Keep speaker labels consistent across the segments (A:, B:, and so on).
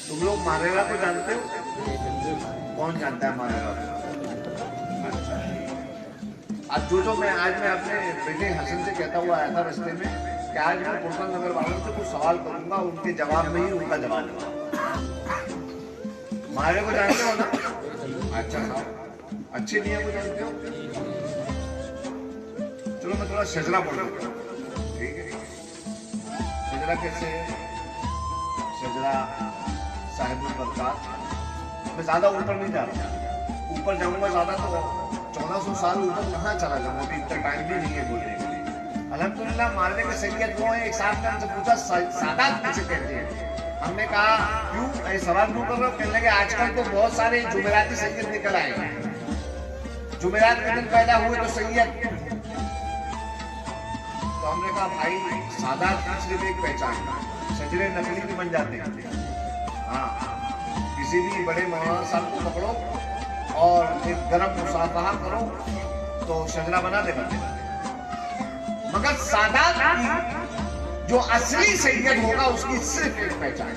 A: तुम लोग मारेरा को जानते हो? कौन जानता है मारेरा को? अच्छा, अब जो मैं अपने बेटे हसन से कहता हुआ आया था रास्ते में कि आज मैं पुरतन नगर वालों से कुछ सवाल करूंगा, उनके जवाब में ही उनका जवाब है। मारे को जानते हो ना? अच्छा साहब, अच्छे नियम को जानते हो? चलो मैं थोड़ा शजरा पढ़ लेता हूँ, ठीक है? शजरा कैसे है? शजरा साहिबुल बरकात। मैं ज्यादा ऊपर नहीं जा रहा, ऊपर जाऊंगा ज्यादा तो 1400 साल ऊपर कहाँ चला जाऊंगा, अभी इतना टाइम भी नहीं है बोलने के लिए। अल्हम्दुलिल्लाह मारने के सैयद वो है। एक साहब ने हमसे पूछा सादात किसे कहते हैं? हमने कहा क्यों ऐसे सवाल क्यों कर रहे हो? कहने लगे आजकल तो बहुत सारे जुमेराती सैयद निकल आए हैं, जुमेरात के दिन पैदा हुए तो सैयद। तो हमने कहा भाई सादात सिर्फ एक पहचान, शजरे नकली भी बन जाते हैं। हाँ, किसी भी बड़े मौलाना साहब को पकड़ो और एक गरम मुसाफहा करो तो शजरा बना देगा। मगर सादात की जो असली सैयद होगा उसकी सिर्फ एक पहचान,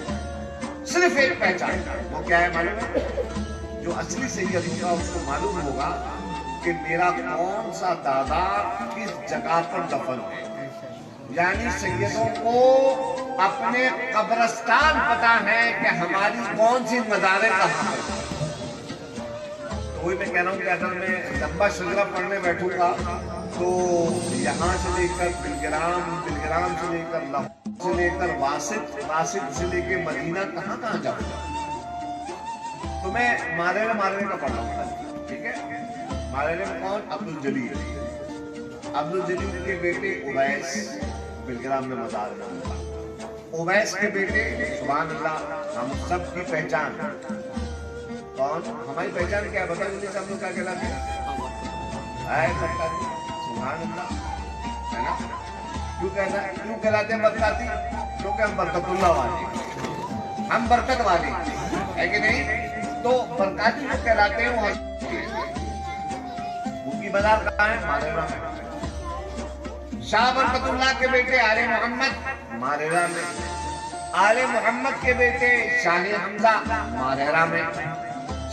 A: सिर्फ एक पहचान। वो क्या है मालूम है? जो असली सैयद होगा उसको मालूम होगा कि मेरा कौन सा दादा किस जगह पर दफन है। यानी सैयदों को अपने कब्रिस्तान पता है कि हमारी कौन सी मज़ारें कहाँ है। तो वही मैं कह रहा हूँ कि अगर मैं लंबा शजरा पढ़ने बैठूंगा तो यहाँ से लेकर बिलग्राम, बिलग्राम से लेकर लाहौर से लेकर वासित, वासित से लेकर मदीना कहाँ जाऊंगा। तो मैं मारेरे का पढ़ रहा हूँ, ठीक है? मारेरे में कौन? अब्दुल जलील। अब्दुल जलील के बेटे उवैस बिलग्राम में मज़ार बना। उवैस के बेटे सुभान अल्लाह, हम सब की पहचान कौन? हमारी पहचान क्या बता दीजिए, हम लोग क्या कहलाते हैं? सुभान अल्लाह, है ना? क्यों कहलाते हैं बरकाती? क्योंकि हम बरकतुल्लाह वाले, हम बरकत वाले है कि नहीं? तो बरकाती जो कहलाते हैं वो उनकी बाजार कहाँ है? मारेरा में। शाह बरकतुल्लाह के बेटे आले मोहम्मद मारेरा में। आले मोहम्मद के बेटे शाह हमजा मारेरा में।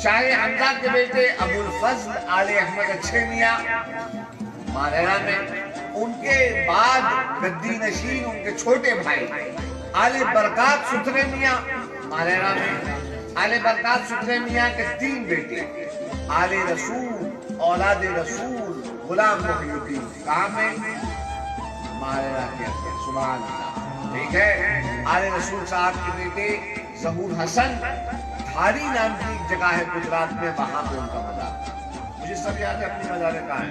A: शाह हमजा के बेटे अबुल फजल आले अहमद अच्छे मियां मारेरा में। उनके बाद गद्दी नशीन उनके छोटे भाई आले बरकात सुथरे मियां मारेरा में। आले बरकात सुथरे मियां के 3 बेटे आले रसूल, औलाद रसूल, गुलाम मुहीउद्दीन कहाँ में? मारेरा के अंदर। सुभान अल्लाह, ठीक है? आले रसूल साहब के बेटे ज़हूर हसन, धारी नाम की एक जगह है गुजरात में, वहां पे उनका मज़ार। मुझे सब याद है, अपनी मज़ारें कहाँ है?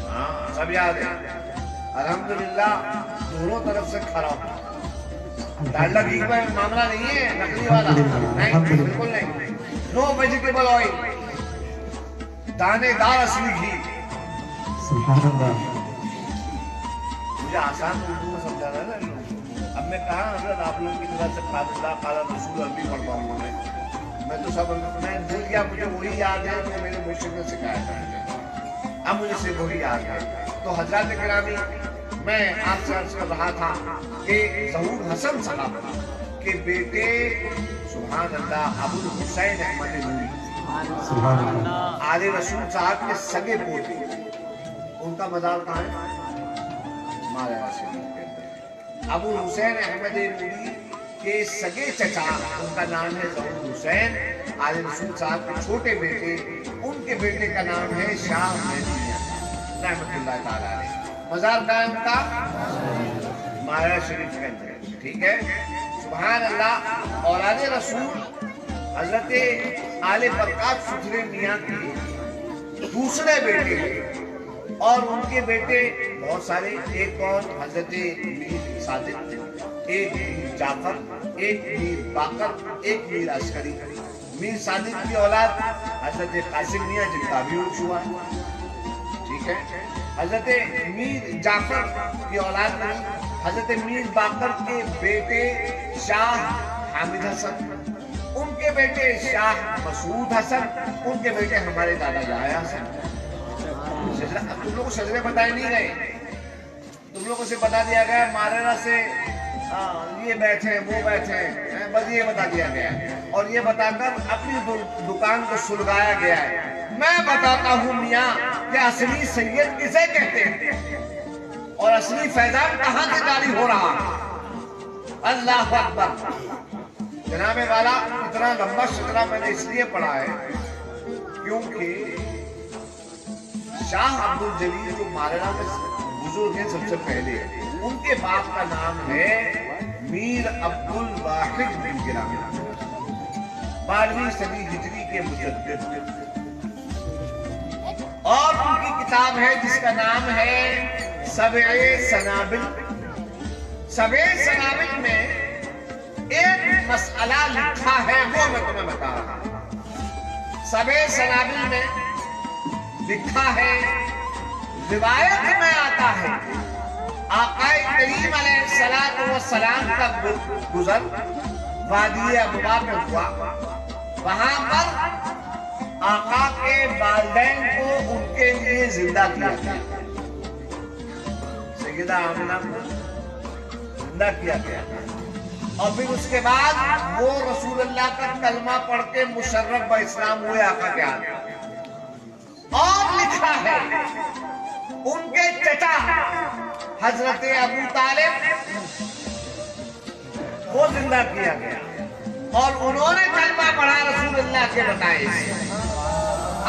A: हाँ, सब याद है अल्हम्दुलिल्लाह। दोनों तरफ से खरा डालडा घी का मामला नहीं है, नकली वाला नहीं, बिल्कुल नहीं। नो वेजिटेबल ऑयल, दानेदार असली घी। मुझे आसान उर्दू में समझा रहा है ना। अब मैं कहा हजरत आप लोग की तरह से काला रसूल अरबी पढ़ पाऊंगा मैं तो सब मैं भूल गया। मुझे वही याद है जो मेरे मुर्शिद ने सिखाया था, अब मुझे से वही याद है। तो हजरत गिरामी, मैं आपसे अर्ज कर रहा था कि ज़हूर हसन साहब के बेटे सुभान अल्लाह अबुल हुसैन अहमद नूरी आले रसूल साहब के सगे पोते, उनका मज़ार कहाँ है? मारेरा शरीफ के अंदर। अबुल हुसैन अहमद नूरी के सगे चचा, उनका नाम है ज़हूर हुसैन आले रसूल साहब के छोटे बेटे, उनके बेटे का नाम है शाह मेहदी रहमतुल्लाह ताला अलैह। मज़ार का उनका मारेरा शरीफ के अंदर, ठीक है? सुभान अल्लाह। औलाद रसूल हजरत आले बरकात सुथरे मियां के दूसरे बेटे और उनके बेटे बहुत सारे। एक और हजरत मीर सादिक, एक मीर जाफर, एक मीर बाकर, एक मीर अस्करी। मीर सादिक की औलाद हजरत कासिम मियां जिनका भी उर्स हुआ, ठीक है? हजरत मीर जाफर की औलाद नहीं, हजरत मीर बाकर के बेटे शाह हामिद हसन, उनके बेटे शाह मसूद हसन, उनके बेटे हमारे दादा याह्या हसन। तुम लोग को शजरे बताए नहीं गए, तुम लोगों से बता दिया गया मारेरा से ये बैठे वो बैठे हैं, बस ये बता दिया गया है और ये बताकर अपनी दुकान को सुलगाया गया है। मैं बताता हूँ मियाँ कि असली सैयद किसे कहते हैं और असली फैजान कहाँ से जारी हो रहा है। अल्लाह अकबर। जनाबे वाला इतना लंबा शजरा मैंने इसलिए पढ़ा है क्योंकि शाह अब्दुल जलील जो मारेना में बुजुर्ग हैं सबसे पहले, उनके बाप का नाम है मीर अब्दुल वाहिद बिन गिलानी, 12वीं सदी हिजरी के मुजद्दिद, और उनकी किताब है जिसका नाम है सबए सनाबिल। सबए सनाबिल में एक मसला लिखा है, वो मैं तुम्हें बता रहा हूं। सबए सनाबिल में लिखा है, रिवायत में आता है आकाए करीम अलैहिस्सलातु वस्सलाम का गुजर वादी अबवा में हुआ। वहां पर आका के वालिदैन को उनके लिए जिंदा किया गया, सैयदा आमिना को जिंदा किया गया और फिर उसके बाद वो रसूलुल्लाह का कलमा पढ़ के मुशर्रफ ब इस्लाम हुए आका के आगे। और लिखा है उनके चचा हजरत अबू तालिब को जिंदा किया गया और उन्होंने कलमा पढ़ा रसूलुल्लाह के बताए।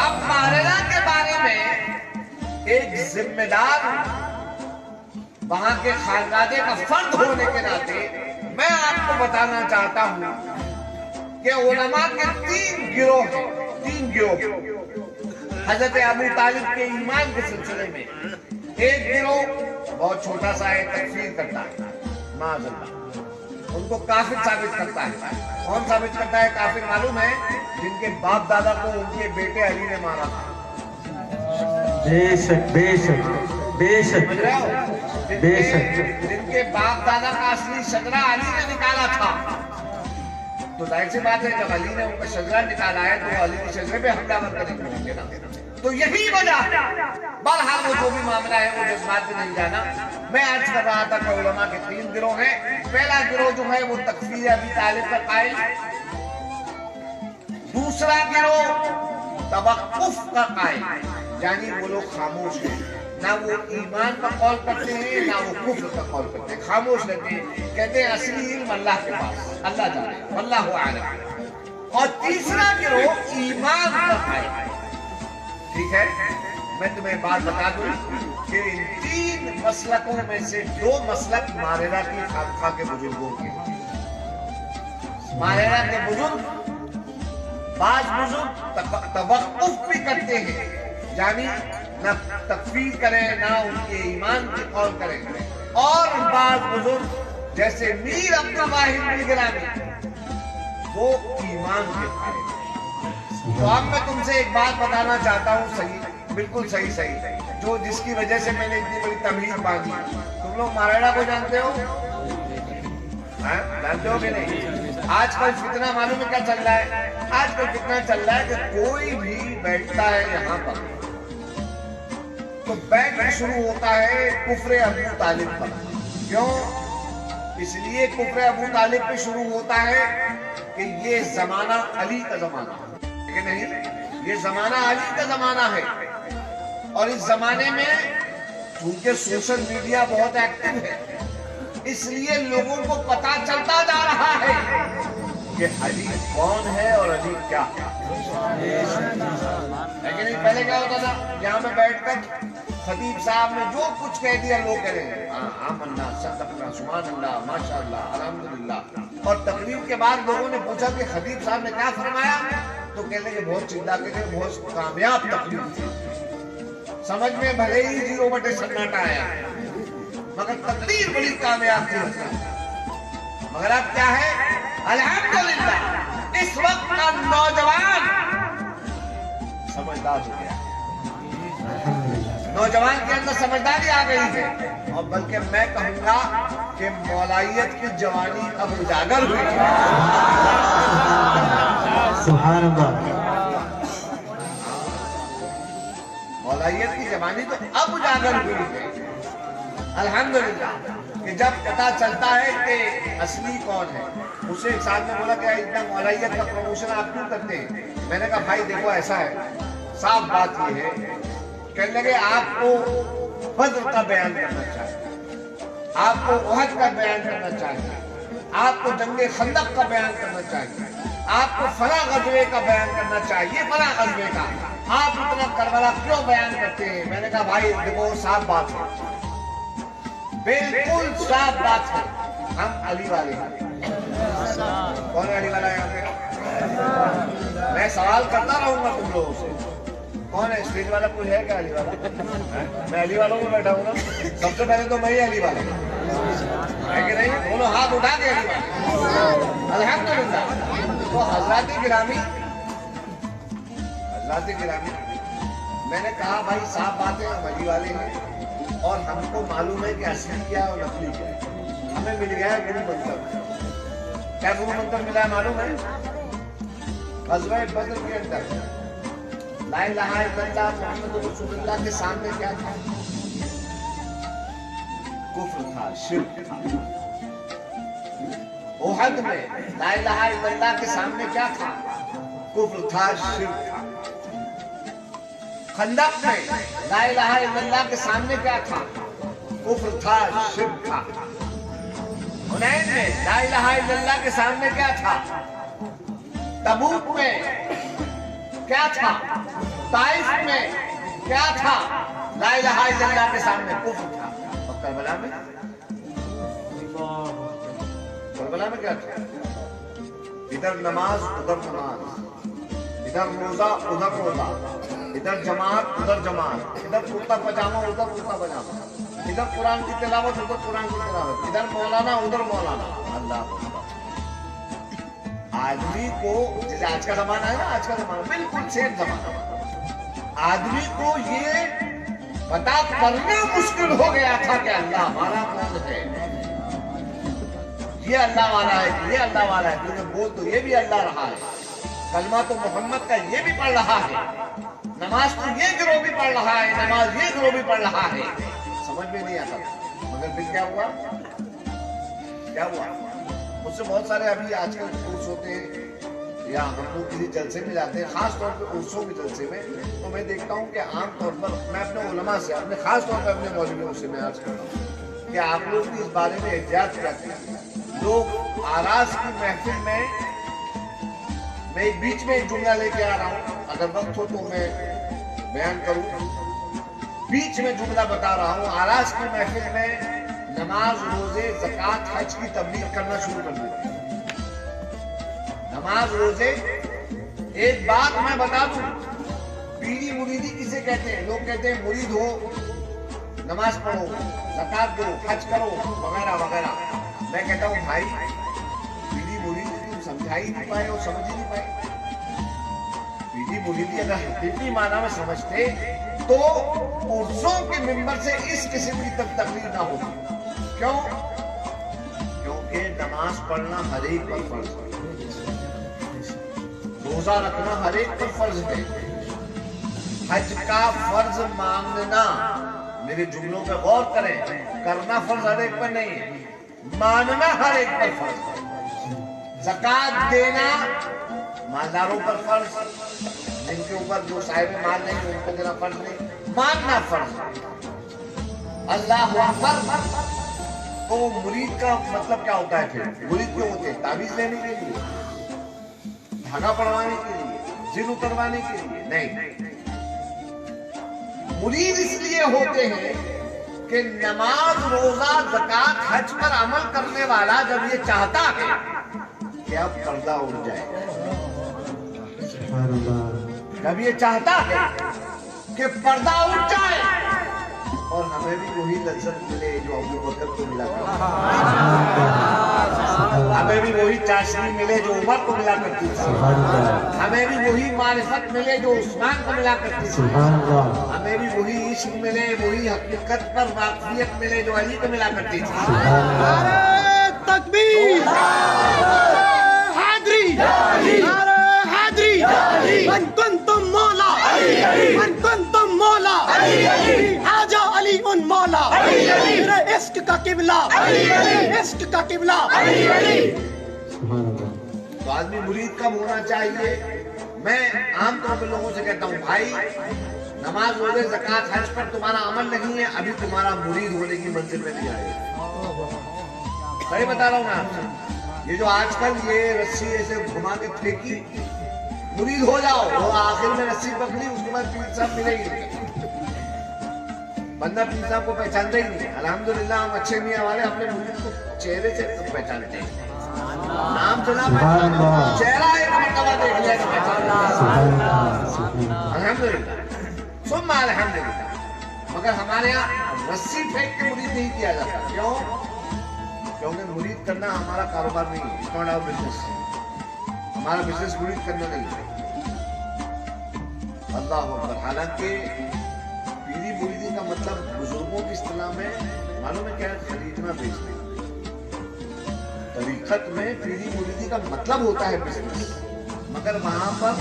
A: अब मारेना के बारे में एक जिम्मेदार वहां के खानदादे का फर्द होने के नाते मैं आपको बताना चाहता हूं कि उलमा के 3 गिरोह हैं, 3 गिरोह। हजरत अबू तालिब के ईमान के सिलसिले में एक गिरोह बहुत छोटा सा है, तकफीर करता है, माज़अल्लाह उनको काफिर साबित करता है। कौन साबित करता है काफिर मालूम है? जिनके बाप दादा को उनके बेटे अली ने मारा था।
B: बेशक बेशक बेशक
A: समझ रहे हो? जिनके बाप दादा का असली शजरा अली ने निकाला था। तो जाहिर सी बात है जब अली ने उनका शजरा निकाला है तो अली के शजरे पे हमलावर करेंगे ना। तो यही वजह, बहरहाल वो जो भी मामला है वो जज्बात में नहीं जाना। मैं अर्ज कर रहा था कि उलमा के 3 गिरोह हैं। पहला गिरोह जो है वो तकफीर अबी तालिब का कायल, दूसरा गिरोह तवक्कुफ का कायल, यानी वो लोग खामोश हैं, ना वो ईमान का कौल करते हैं ना वो कुफ्र का कौल करते हैं, खामोश रहते हैं, कहते हैं असली इल्म अल्लाह के पास, अल्लाह जाने, अल्लाहु आलम। और तीसरा गिरोह ईमान का कायल। ठीक है, मैं तुम्हें बात बता दूं कि इन 3 मसलकों में से 2 मसलक मारेरा की खानका के बुजुर्गों के। मारेरा के बुजुर्ग, बाज बुजुर्ग तवक्कुफ भी करते हैं, यानी ना तकफीर करें ना उनके ईमान की कौल करें। और बाज बुजुर्ग जैसे मीर अब्दुल वाहिद बिन गिलानी वो ईमान के करें। तो अब मैं तुमसे एक बात बताना चाहता हूँ, सही, बिल्कुल सही, जो जिसकी वजह से मैंने इतनी बड़ी तमीज बांधी। तुम लोग मारेरा को जानते हो? जानते हो कि नहीं? आजकल फितना मालूम है क्या चल रहा है? आजकल फितना चल रहा है कि कोई भी बैठता है यहाँ पर तो बैठ शुरू होता है कुफ्रे अबू तालिब पर। क्यों? इसलिए कुफ्रे अबू तालिब पे शुरू होता है कि ये जमाना अली का जमाना है कि नहीं, ये जमाना अली का जमाना है। और इस जमाने में चूंकि सोशल मीडिया बहुत एक्टिव है इसलिए लोगों को पता चलता जा रहा है कि अली कौन है और अली क्या है। लेकिन पहले क्या होता था, यहाँ पे बैठकर खतीब साहब ने जो कुछ कह दिया लोग कह रहे हैं आमन्ना, सदक़ना, सुभान अल्लाह, माशाअल्लाह, अल्हम्दुलिल्लाह। और तकरीर के बाद लोगों ने पूछा कि खतीब साहब ने क्या फरमाया, तो कहने के बहुत चिल्लाते थे, बहुत कामयाब तकरीर थी। समझ में भले ही 0 सन्नाटा आया मगर तकरीर बड़ी कामयाब थी। मगर अब क्या है, अल्हम्दुलिल्लाह इस वक्त का नौजवान समझदार हो गया, नौजवान के अंदर समझदारी आ गई है। और बल्कि मैं कहूंगा कि मौलाइयत की जवानी अब उजागर हुई है।
B: सुभान अल्लाह।
A: मौलाइयत की जवानी तो अब उजागर हुई है, अल्हम्दुलिल्लाह। कि जब पता चलता है कि असली कौन है। उससे एक साल में बोला कि इतना मौलैयत का प्रमोशन आप क्यों करते हैं? मैंने कहा भाई देखो ऐसा है, साफ बात ये है, कहने लगे आपको बद्र का बयान करना चाहिए, आपको उहद का बयान करना चाहिए, आपको जंगे खंदक का बयान करना चाहिए, आपको फला गजवे का बयान करना चाहिए, फला गजवे का। आप इतना करबला क्यों बयान करते हैं? मैंने कहा भाई देखो साफ बात है, बिल्कुल साफ बात है, हम अली वाले हैं। कौन है अली वाला यहाँ पे? मैं सवाल करता रहूंगा तुम लोगों से, कौन है स्टेज वाला? कोई है क्या अली वाला? मैं अली वालों में बैठा हूँ ना, सबसे पहले तो मैं ही अली वाला है कि नहीं? दोनों हाथ उठा के अली वाला, अल्हम्दुलिल्लाह। तो हजरात गिरामी, मैंने कहा भाई साफ बात है, हम अली वाले हैं और हमको मालूम है कि असली क्या है और नकली क्या है। हमें मिल गया है गुरु मंत्र। क्या गुरु मंत्र मिला है मालूम है? ग़ज़वा बद्र के अंदर ला इलाहा इल्लल्लाह मुहम्मद रसूलुल्लाह के सामने क्या था? कुफ्र था, शिर्क था। उहद में ला इलाहा इल्लल्लाह के सामने क्या था? कुफ्र था, शिर्क था। खंदक में ला इलाहा इल्लल्लाह के सामने क्या था? कुफ्र था, शिर्क था। हुनैन में ला इलाहा इल्लल्लाह के सामने क्या था? तबूक में क्या था? ताइफ में क्या था? ला इलाहा इल्लल्लाह के सामने कुफ्र था। और करबला में क्या था? इधर नमाज उधर नमाज, इधर रोजा उधर रोजा, इधर जमात उधर जमात, इधर कुर्ता पजामा उधर कुर्ता पजामा, इधर कुरान की तिलावत उधर कुरान की तिलावत, इधर मौलाना उधर मौलाना। अल्लाह आदमी को, जैसे आज का जमाना है ना, आज का जमाना बिल्कुल सेम जमाना, आदमी को ये पता करना मुश्किल हो गया था कि अल्लाह हमारा कौन है। ये अल्लाह वाला है, ये अल्लाह वाला है, तुझे बोल तो ये भी अल्लाह रहा है, कलमा तो मोहम्मद का ये भी पढ़ रहा है, नमाज तो ये गिरोह भी पढ़ रहा है, नमाज ये गिरोह भी पढ़ रहा है। समझ में नहीं आता। मगर फिर क्या हुआ? मुझसे बहुत सारे अभी आजकल कोर्स होते हैं या हम लोग किसी जलसे में जाते हैं, खास तौर पे उर्सों के जलसे में, तो मैं देखता हूँ कि आम तौर पर मैं अपने उलमा से, अपने खास तौर पर अपने मौलवियों से मैं आज करता हूँ कि आप लोग भी इस बारे में एहतियात करते हैं। लोग आराज की महफिल में, मैं एक बीच में एक जुमला लेके आ रहा हूँ, अगर वक्त हो तो मैं बयान करूँ। बीच में जुमला बता रहा हूँ, आराज की महफिल में नमाज, रोजे, ज़कात, हज की तबलीग करना शुरू कर देते हैं। नमाज, रोजे, एक बात मैं बता दूं, पीरी मुरीदी किसे कहते हैं? लोग कहते हैं मुरीद हो, नमाज पढ़ो, ज़कात दो, हज करो, वगैरह वगैरह। मैं कहता हूँ भाई, पीरी मुरीदी तुम समझा ही नहीं पाए और समझ ही नहीं पाए। पीरी मुरीदी अगर हकीकी माना में समझते तो उर्सों के मिंबर से इस किस्म की तकरीर ना होती। क्यों? क्योंकि नमाज पढ़ना हर एक पर फर्ज है, रोजा रखना हर एक पर फर्ज है, हज का फर्ज मानना, मेरे जुमलों पे गौर करें, करना फर्ज हर एक पर नहीं है, मानना हर एक पर फर्ज है। ज़कात देना मालदारों पर फर्ज, जिनके ऊपर जो साहिब माल नहीं उनको देना फर्ज नहीं, मानना फर्ज। अल्लाह अकबर। तो मुरीद का मतलब क्या होता है? फिर मुरीद क्यों होते हैं? ताबीज लेने के लिए, धागा पड़वाने के लिए, जिन उतरवाने के लिए नहीं। मुरीद इसलिए होते हैं कि नमाज, रोजा, ज़कात, हज पर अमल करने वाला जब ये चाहता है कि अब पर्दा उड़ जाए, जब ये चाहता है कि पर्दा उठ जाए और हमें भी वही लज्जत मिले जो अबू बकर को मिला करती, हमें भी वही चाशनी मिले जो उमर को मिला करती थी, हमें भी वही मारिफत मिले जो उस्मान को मिला करती थी, हमें भी वही इश्क मिले, वही हकीकत पर वाक़फियत मिले जो अली को मिला करती थी। तकबीर, हादरी, हादरी, मन कुंतुम मौला, मन कुंतुम मौला, आजा अली उन मौला, इश्क का किबला, इश्क का किबला।
B: सुभान अल्लाह।
A: तो आदमी मुरीद कब होना चाहिए? मैं आमतौर पर लोगों से कहता हूँ, भाई नमाज रोजे ज़कात हज पर तुम्हारा अमल नहीं है, अभी तुम्हारा मुरीद होने की मंजिल में नहीं आए। सही बता रहा हूँ मैं आपसे। ये जो आजकल ये रस्सी ऐसे घुमा के फेंकी, मुरीद हो जाओ, वो आखिर में रस्सी पकड़ी, उसके बाद पीर साहब मिलेगी, बंदा पीर साहब को पहचानता ही नहीं। अल्हम्दुलिल्लाह हम अच्छे मियां वाले अपने मुरीद को चेहरे से तो पहचानते हैं, नाम सुना चेहरा एक मर्तबा देख लिया तो पहचान लेते हैं। अल्हम्दुलिल्लाह सुम्मा अल्हम्दुलिल्लाह। मगर हमारे यहाँ रस्सी फेंक के मुरीद नहीं किया जाता। क्यों? क्योंकि मुरीद करना हमारा कारोबार नहीं है, इट्स नॉट आवर बिजनेस। हमारा बिजनेस मुरीद करना नहीं है। अल्लाह अकबर। हालांकि पीरी मुरीदी का मतलब बुजुर्गों की इस्तिलाह में मालूम है क्या है? खरीदना बेचना। तरीकत में पीरी मुरीदी का मतलब होता है बिजनेस, मगर वहां पर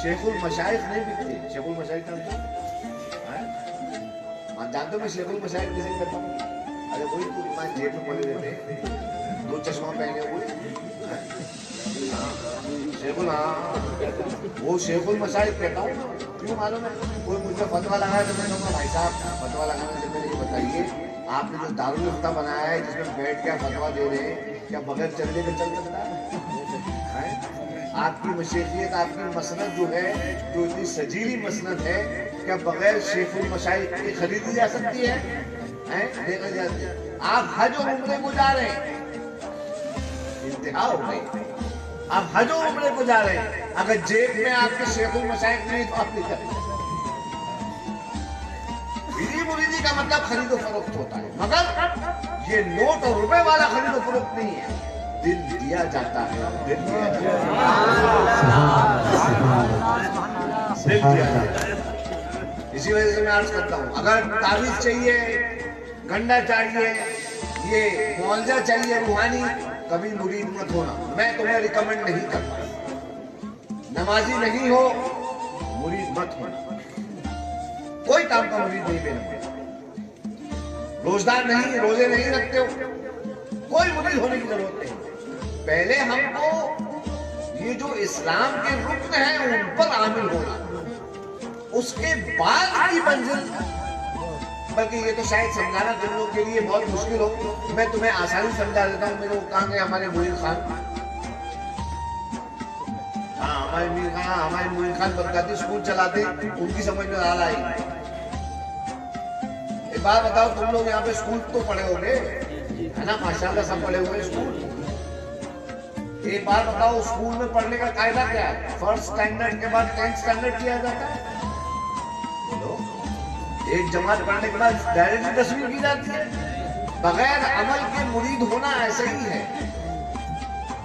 A: शेखुल मशाइख नहीं बिकते। शेखुल मशाइख जानते हो? जानते हो मैं शेखुल मशाइख किसे कहता हूँ? अरे वही तो इमाम जेब में बोले देते, दो चश्मा पहने हुए शेखुल। हाँ, वो शेखुल मशाइख कहता हूँ। क्यों मालूम है? कोई मुझे फतवा लगाया तो मैं कहूँगा भाई साहब फतवा लगाने से पहले ये बताइए, आपने जो दारुल इफ्ता बनाया है जिसमें बैठ के फतवा दे रहे हैं, क्या बगैर चलने के चल सकता है? आपकी मशैखियत, आपकी मसनद जो है, जो इतनी सजीली मसनद है, क्या बगैर शेखुल मशाइख की खरीदी जा सकती है? देखा जाती है। आप हज और उम्रे को जा रहे हैं, इंतहा हो गई। आप हज और उम्रे को जा रहे हैं, अगर जेब में आपके शेखुल मशाइख नहीं तो आप नहीं करेंगे। पीरी मुरीदी का मतलब खरीदो फरोख्त होता है, मगर ये नोट और रुपए वाला खरीदो फरोख्त नहीं है। दिल दिया जाता है, दिल दिया जाता है। इसी वजह से मैं अर्ज करता हूँ, अगर तावीज़ चाहिए, गंडा चाहिए, ये मुआवजा चाहिए रूहानी, कभी मुरीद मत होना। मैं तुम्हें रिकमेंड नहीं करता। नमाजी नहीं हो, मुरीद मत होना। कोई काम का मुरीद नहीं लेना। रोजदार नहीं, रोजे नहीं रखते हो, कोई मुरीद होने की जरूरत नहीं। पहले हमको ये जो इस्लाम के रुक्न हैं उन पर आमिल होना, उसके बाद की मंजिल। बल्कि ये तो शायद समझाना तुम लोग के लिए बहुत मुश्किल हो, मैं तुम्हें आसानी समझा देता हूँ। मेरे कहाँ गए हमारे मुनीर खान? हाँ, हमारे मुनीर खान बरकाती स्कूल चलाते, उनकी समझ में आ रहा है। एक बात बताओ, तुम लोग यहाँ पे स्कूल तो पढ़े होंगे, है ना? माशाल्लाह सब पढ़े हुए स्कूल। एक बार बताओ, स्कूल में पढ़ने का कायदा क्या है? फर्स्ट स्टैंडर्ड के बाद 10th स्टैंडर्ड किया जाता है। एक जमात पढ़ने के बाद डायरेक्ट 10वीं की जाती है। बगैर अमल के मुरीद होना ऐसे ही है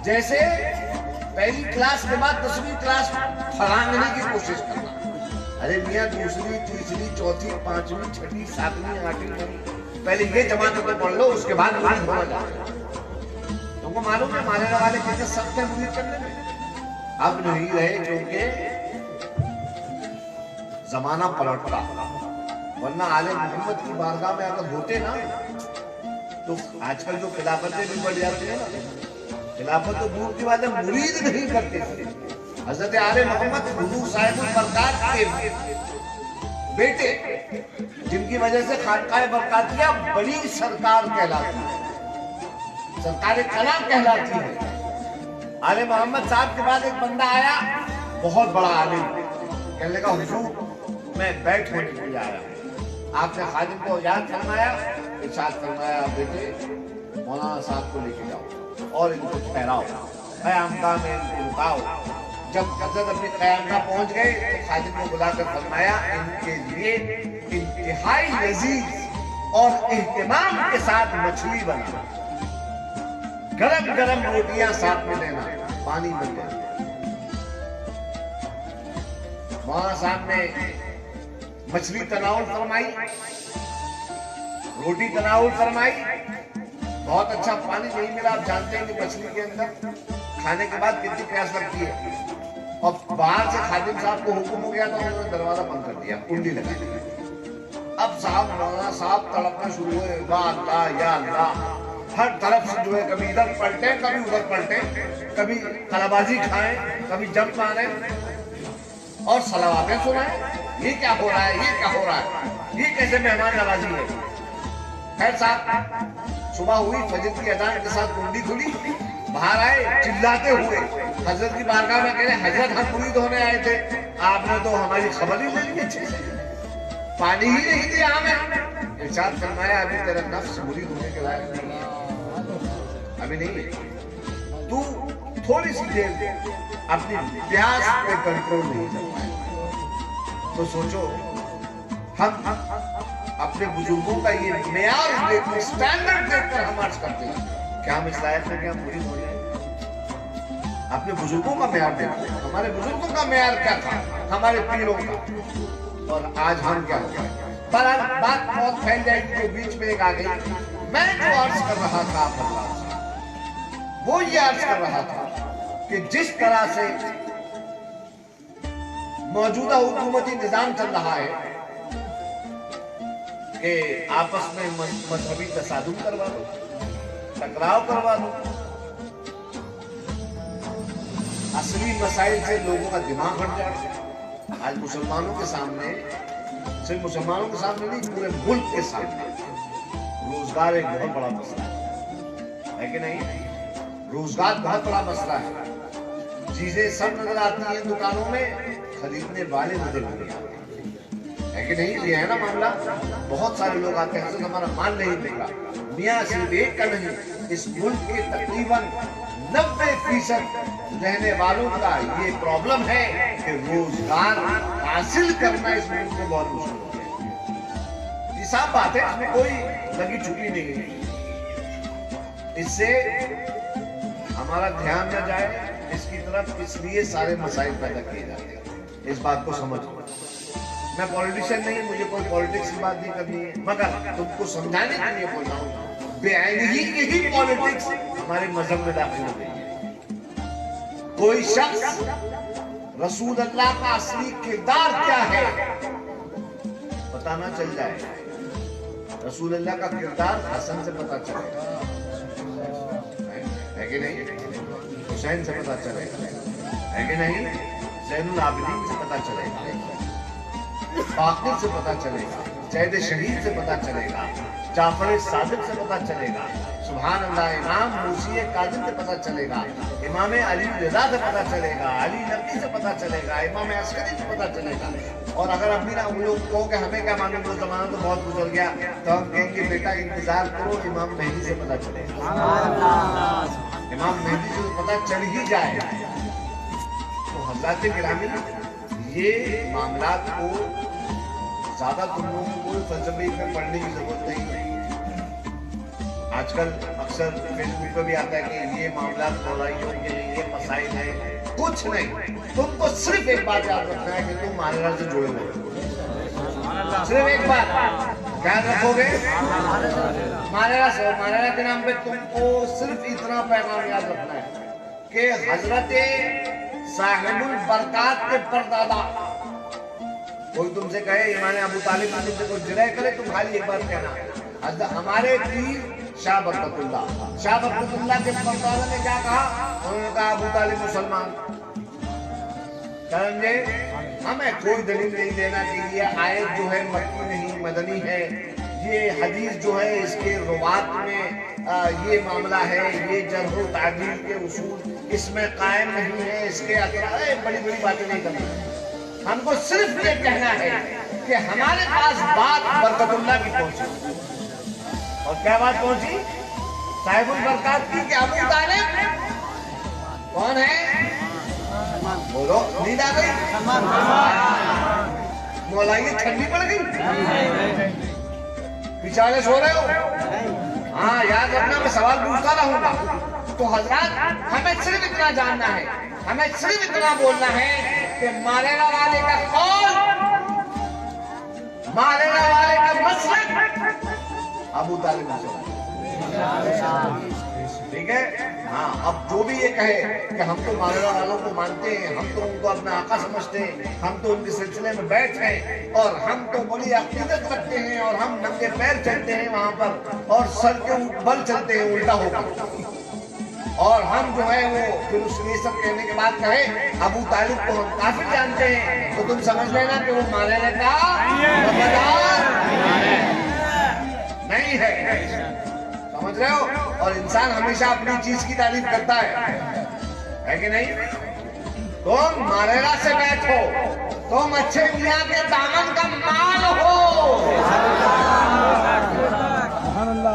A: जैसे पहली क्लास के बाद 10वीं क्लास फलांगने की कोशिश करना। अरे मियाँ, दूसरी, तीसरी, चौथी, 5वीं, 6वीं, 7वीं, 8वीं, पहले ये जमात को पढ़ लो, उसके बाद मुरीद होना जाता है। तुमको मालूम है मानने वाले कितने सख्त है मुरीद करने में? अब नहीं रहे, क्योंकि जमाना पलटता। वरना आले मोहम्मद की बारगाह में अगर होते ना, तो आजकल जो खिलाफतें भी बढ़ जाती है ना, खिलाफत तो दूर की बात है, मुरीद नहीं करते थे। हजरत आले मोहम्मद हुजूर साहिबुल बरकात के बेटे, जिनकी वजह से खानकाए बरकातिया बड़ी सरकार कहलाती है, सरकार कलाम कहलाती है। आले मोहम्मद साहब के बाद एक बंदा आया, बहुत बड़ा आलिम, कहने लगा हुजूर मैं बैठ होने के लिए आया। आपने खादिम को याद फरमाया, इरशाद फरमाया बेटे मौलाना साहब को लेके जाओ और इनको ठहराओ, क़यामगाह में इनको रुकाओ। जब हज़रत अपनी क़यामगाह पहुंच गए तो खादिम को बुलाकर फरमाया इनके लिए इंतहाई लजीज और एहतिमाम के साथ मछली बना, गरम गरम रोटियां साथ में लेना, पानी में लेना। मौलाना साहब ने मछली तनाउल फरमाई, रोटी तनाउल फरमाई, बहुत अच्छा पानी नहीं मिला। आप जानते हैं कि मछली के अंदर खाने के बाद कितनी प्यास लगती है। और बाहर से खादिम साहब को हुक्म हो गया तो उन्होंने दरवाजा बंद कर दिया, कुंडी लगा दी। अब साहब मौलाना साहब तड़पना शुरू हुए, वाह अल्लाह या अल्लाह, हर तरफ से जो है कभी इधर पलटे कभी उधर पलटे, कभी कलाबाजी खाएं कभी जंप मारे और सलावातें सुनाएं। ये क्या हो रहा है, ये क्या हो रहा है, ये कैसे मेहमान नवाजी है। खैर साहब सुबह हुई, फजर की अजान के साथ कुंडी खुली, बाहर आए चिल्लाते हुए हजरत की बारगाह में, कह रहे हजरत हम मुरीद होने आए थे, आपने तो हमारी खबर ही ले ली, अच्छे से पानी ही नहीं दिया हमें। इरशाद फरमाया अभी तेरा नफ्स मुरीद होने के लायक नहीं है, अभी नहीं है। तू थोड़ी सी देर अपनी प्यास पे कंट्रोल नहीं कर पाए तो सोचो हम अपने बुजुर्गों का ये मेयार देखकर, स्टैंडर्ड देखकर हम अर्ज करते हैं, क्या हम इस लायक हैं कि हम मुरीद हो जाए। अपने बुजुर्गों का मेयार देखो, हमारे बुजुर्गों का मेयार क्या था, हमारे पीरों का, और आज हम क्या हो गए। पर बात बहुत फैल जाएगी तो बीच में एक आ गई। मैं जो अर्ज कर रहा था आप अल्लाह से, वो ये अर्ज कर रहा था कि जिस तरह से मौजूदा हुकूमती निजाम चल रहा है कि आपस में मजहबी तसादुम करवा दो, टकराव करवा दो, असली मसाइल से लोगों का दिमाग हट जाए। आज मुसलमानों के सामने, सिर्फ मुसलमानों के सामने नहीं, पूरे मुल्क के सामने रोजगार एक बहुत बड़ा मसला है कि नहीं। रोजगार बहुत बड़ा मसला है। चीजें सब नजर आती हैं दुकानों में, खरीदने वाले नजर नहीं आते, है कि नहीं। ये है ना मामला। बहुत सारे लोग आते हैं, हमारा माल नहीं मिलेगा। मियाँ सिर्फ एक का नहीं, इस मुल्क के तकरीबन 90% रहने वालों का ये प्रॉब्लम है कि रोजगार हासिल करना इस मुल्क में बहुत मुश्किल हो गया। ये साफ बात है, इसमें कोई लगी छुपी नहीं है। इससे हमारा ध्यान न जाए इसकी तरफ, इसलिए सारे मसाइल पैदा किए जाते हैं। इस बात को समझ लो। मैं पॉलिटिशियन नहीं, मुझे कोई पॉलिटिक्स की बात नहीं करनी है, मगर तुमको समझाने के लिए बोल रहा हूँ, बेआईनी की ही पॉलिटिक्स हमारे मजहब में दाखिल हो गई है। कोई शख्स रसूल अल्लाह का असली किरदार क्या है पता ना चल जाए। रसूल अल्लाह का किरदार हसन से पता चलेगा, है कि नहीं, हुसैन से पता चलेगा, है कि नहीं, ज़ैनुल आबिदीन से पता चलेगा, बाक़िर से पता चलेगा, जैद शहीद से पता चलेगा, जाफर सादिक से पता चलेगा, सुभान अल्लाह, इमाम मूसी काज़िम से पता चलेगा, इमाम अली रिज़ा से पता चलेगा, अली नबी से पता चलेगा, इमाम अस्करी से पता चलेगा। और अगर अभी ना उन लोग कहो कि हमें क्या मालूम, वो जमाना तो बहुत गुजर गया, तो हम कहेंगे बेटा इंतजार करो, इमाम मेहदी से पता चलेगा। इमाम मेहदी से पता चल ही जाए। तो हज़रात गिरामी, ये मामलात को ज्यादा तुम लोगों को कोई फलसफे में पढ़ने की जरूरत नहीं है। आजकल अक्सर फेसबुक पे भी आता है कि ये मामलात लड़ाइयों के, ये मसाइल है। कुछ नहीं, तुमको सिर्फ एक बात याद रखना है कि तुम मालेरा से जुड़े हो। सिर्फ एक बात याद रखोगे, मालेरा से, मालेरा के नाम पे तुमको सिर्फ इतना पैगाम याद रखना है कि हजरत साहिबुल बरकात के परदादा, कोई तुमसे कहे इमाम अबू तालिब तुमसे कोई जिरह करे, तुम खाली एक बात कहना, हमारे पीर शाह बरकतुल्लाह के परदादा ने क्या कहा? उन्होंने कहा अबू तालिब मुसलमान। करेंगे हमें कोई दलील नहीं देना कि ये आयत जो है मक्की नहीं मदनी है, ये हदीस जो है इसके रुवात में ये मामला है, ये जर्ह व तादील के उसूल इसमें कायम नहीं है, इसके अतराए बड़ी बड़ी बातें नहीं करनी। हमको सिर्फ ये कहना है कि हमारे पास बात बरकतुल्लाह की पहुंची। और क्या बात पहुंची? साहिबुल बरकात की। कि अबू तालिब कौन है? बोलो, नींद आ गई? मौला ये ठंडी पड़ गई? पिछाड़े सो रहे हो? हाँ याद रखना, मैं सवाल पूछता रहूंगा। तो हजरत हमें सिर्फ इतना जानना है, हमें सिर्फ इतना बोलना है कि मालेरा वाले का कौल, मालेरा वाले का मसलक अबू तालिब। ठीक है। हाँ, अब जो भी ये कहे कि हम तो मारेरा वालों को मानते हैं, हम तो उनको अपना आका समझते हैं, हम तो उनके सिलसिले में बैठ हैं और हम तो बड़ी अकीदत रखते हैं और हम नंगे पैर चलते हैं वहां पर और सर के बल चलते हैं उल्टा होकर, और हम जो है वो फिर उसके सब कहने के बाद कहे अबू तालिब को हम काफी जानते हैं, तो तुम समझ लेना कि वो मारेरा का वफादार नहीं है। समझ रहे हो? और इंसान हमेशा अपनी चीज की तारीफ करता है कि नहीं? तुम मारेरा से बैठो, तुम अच्छे मियां के दामन का माल हो,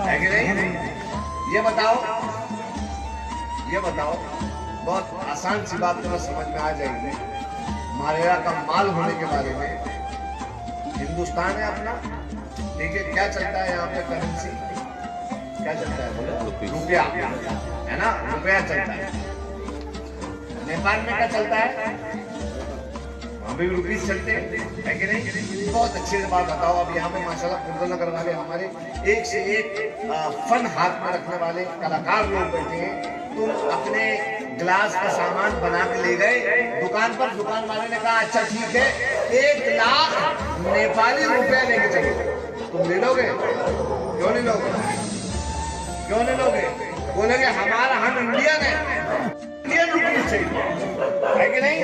A: है कि नहीं? ये बताओ, बहुत आसान सी बात तुम्हें समझ में आ जाएगी। मारेरा का माल होने के बारे में, हिंदुस्तान है अपना, ठीक है, क्या चलता है यहाँ पे करेंसी, क्या चलता है बोलो? रुपया, है ना? रुपया चलता है। नेपाल में क्या चलता है? वहाँ भी रुपीज चलते हैं, है कि नहीं? बहुत अच्छी बात बताओ। अब यहाँ पे माशाल्लाह कुर्दनगर वाले हमारे एक से एक फन हाथ में रखने वाले कलाकार लोग बैठे हैं। तुम अपने ग्लास का सामान बना के ले गए दुकान पर, दुकान वाले ने कहा अच्छा ठीक है 1 लाख नेपाली रुपया लेके चलो, तुम ले लोगे? क्यों नहीं लोगे? क्यों नहीं लोगे? बोलेंगे हम इंडियन है, इंडियन रुपीज चाहिए, है कि नहीं?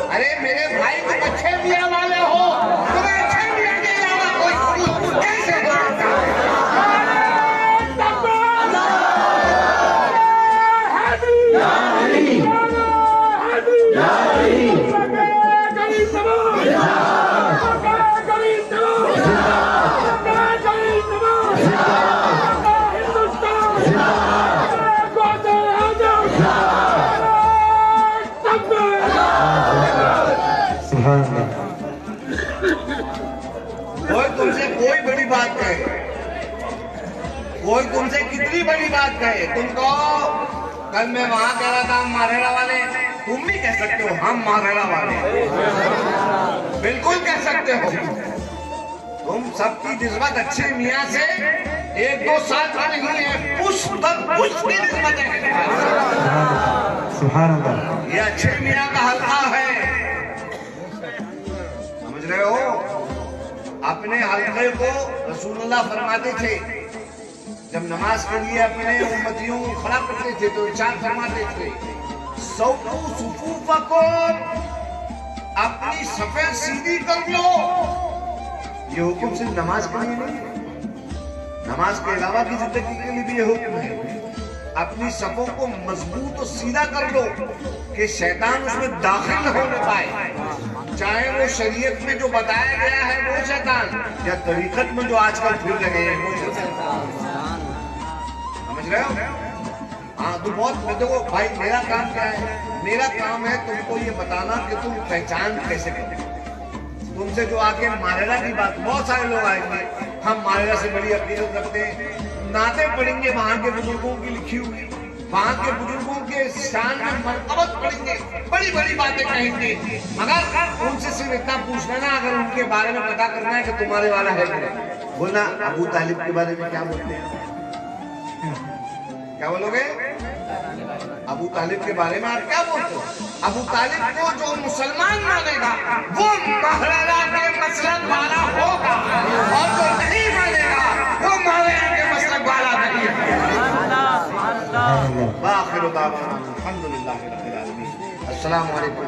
A: अरे मेरे भाई तुम अच्छे मियां वाले हो, तुम्हें अच्छे मियां के अलावा कोई कैसे हो सकता है? कोई तुमसे कोई बड़ी बात कहे, कोई तुमसे कितनी बड़ी बात कहे, तुमको कल मैं वहां कह रहा था हम मारेरा वाले, तुम भी कह सकते हो हम मारेरा वाले, बिल्कुल कह सकते हो। तुम सबकी निस्बत अच्छे मियां से 1-2 साल का नहीं है, पुष्प तक पुष्प की निस्बत है।
B: सुभान अल्लाह।
A: ये अच्छे मियां का हल्का है, समझ रहे हो? अपने हल्के को रसूलुल्लाह फरमाते थे, जब नमाज के लिए अपने उम्मतियों को खड़ा करते थे तो इरशाद फरमाते थे सौफू सुफूफकुम, अपनी सफेद सीधी कर लो। ये हुक्म सिर्फ नमाज के लिए नहीं, नमाज के अलावा की जिंदगी के लिए भी ये हुक्म है। अपनी सफों को मजबूत और सीधा कर लो कि शैतान उसमें दाखिल न होने पाए, चाहे वो शरीयत में जो बताया गया है वो शैतान या तरीकत में जो आजकल फिर रहे हैं वो शैतान। समझ रहे हो? हाँ, तो बहुत देखो भाई, मेरा काम क्या है? मेरा काम है तुमको ये बताना कि तुम पहचान कैसे करो। तुमसे जो आके मारेरा की बात, बहुत सारे लोग आएंगे हम मारेरा से बड़ी अकीदत रखते हैं, नाते पढ़ेंगे वहां के बुजुर्गों की लिखी हुई, वहां के बुजुर्गों के शान में मरतबत पढ़ेंगे, बड़ी बड़ी बातें कहेंगे, मगर उनसे सिर्फ इतना पूछ लेना अगर उनके बारे में पता करना है कि तुम्हारे वाला है कि नहीं। बोलना अबू तालिब के बारे में क्या बोलते हैं? क्या बोलोगे? अबू तालिब के बारे में आप क्या बोलते हो? अबू तालिब को जो मुसलमान मानेगा वो मारेरा के मसलब वाला होगा, और जो नहीं मानेगा वो मारेरा के मसलब वाला नहीं है। अस्सलामु अलैकुम।